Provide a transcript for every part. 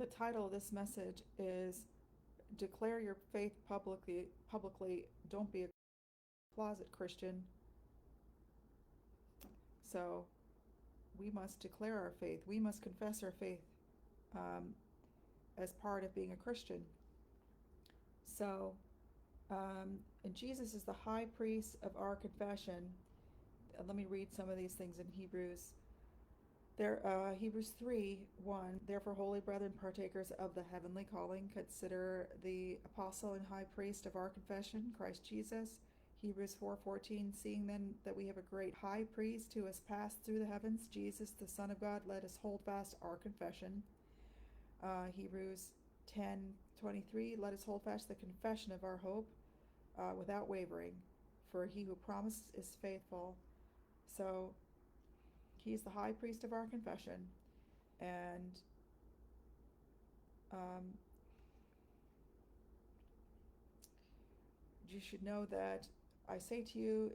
The title of this message is Declare Your Faith Publicly. Don't be a closet Christian. So we must declare our faith. We must confess our faith um, as part of being a Christian. So, and Jesus is the high priest of our confession. Let me read some of these things in Hebrews. Hebrews 3:1. Therefore, holy brethren, partakers of the heavenly calling, consider the apostle and high priest of our confession, Christ Jesus. Hebrews 4:14. Seeing then that we have a great high priest who has passed through the heavens, Jesus, the Son of God, let us hold fast our confession. Hebrews 10:23. Let us hold fast the confession of our hope without wavering, for he who promised is faithful. So he's the high priest of our confession, and um, you should know that I say to you,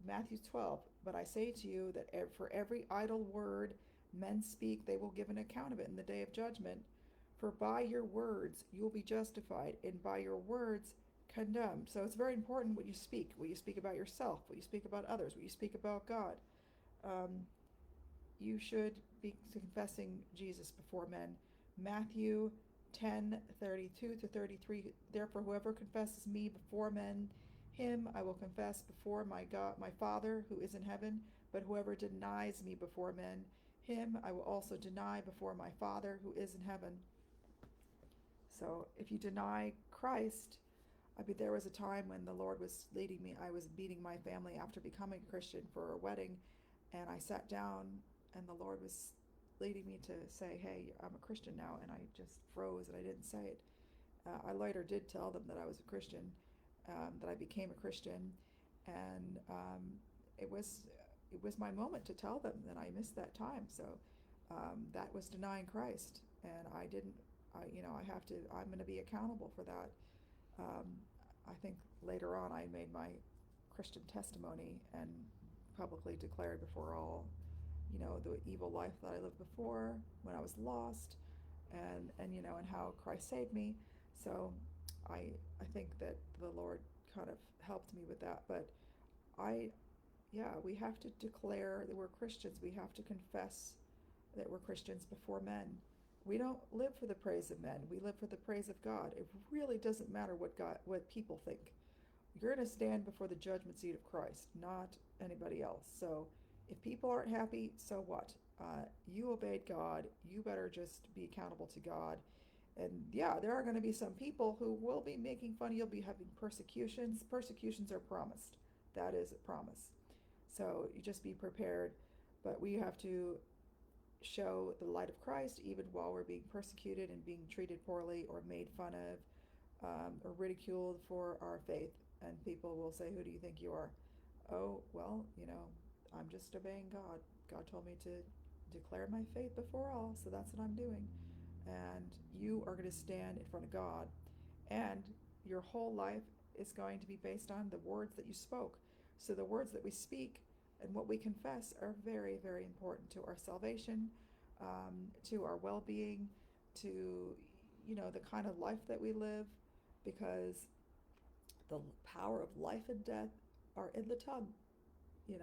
Matthew 12, but I say to you that for every idle word men speak, they will give an account of it in the day of judgment. For by your words you will be justified, and by your words condemned. So it's very important what you speak about yourself, what you speak about others, what you speak about God. Um, you should be confessing Jesus before men. Matthew 10:32-33. Therefore, whoever confesses me before men, him I will confess before my God, my Father who is in heaven. But whoever denies me before men, him I will also deny before my Father who is in heaven. So if you deny Christ, I mean, there was a time when the Lord was leading me. I was meeting my family after becoming a Christian for a wedding, and I sat down, and the Lord was leading me to say, "Hey, I'm a Christian now," and I just froze and I didn't say it. I later did tell them that I was a Christian, that I became a Christian, and it was it was my moment to tell them that I missed that time. So that was denying Christ, and I didn't. I have to. I'm going to be accountable for that. Um, I think later on I made my Christian testimony and publicly declared before all, the evil life that I lived before when I was lost, and how Christ saved me. So I think that the Lord kind of helped me with that. But I yeah, we have to declare that we're Christians. We have to confess that we're Christians before men. We don't live for the praise of men. We live for the praise of God. It really doesn't matter what people think. You're going to stand before the judgment seat of Christ, not anybody else. So if people aren't happy, so what? You obeyed God. You better just be accountable to God. And yeah, there are going to be some people who will be making fun. You'll be having persecutions. Persecutions are promised. That is a promise. So you just be prepared. But we have to show the light of Christ even while we're being persecuted and being treated poorly or made fun of, or ridiculed for our faith. And people will say, "Who do you think you are?" Oh, well, I'm just obeying God. God told me to declare my faith before all, so that's what I'm doing. And you are going to stand in front of God, and your whole life is going to be based on the words that you spoke. So the words that we speak and what we confess are very, very important to our salvation, to our well-being, to the kind of life that we live, because the power of life and death are in the tongue, and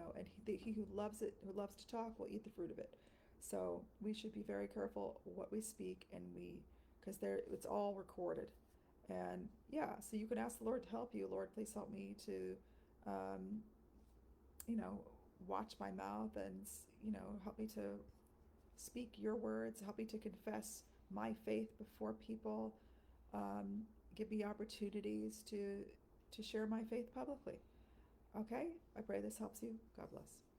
he who loves it, who loves to talk, will eat the fruit of it. So we should be very careful what we speak, and because it's all recorded. And yeah, so you can ask the Lord to help you. Lord, please help me to, um, you know, watch my mouth, and help me to speak your words. Help me to confess my faith before people. Um, Give me opportunities to share my faith publicly. Okay, I pray this helps you. God bless.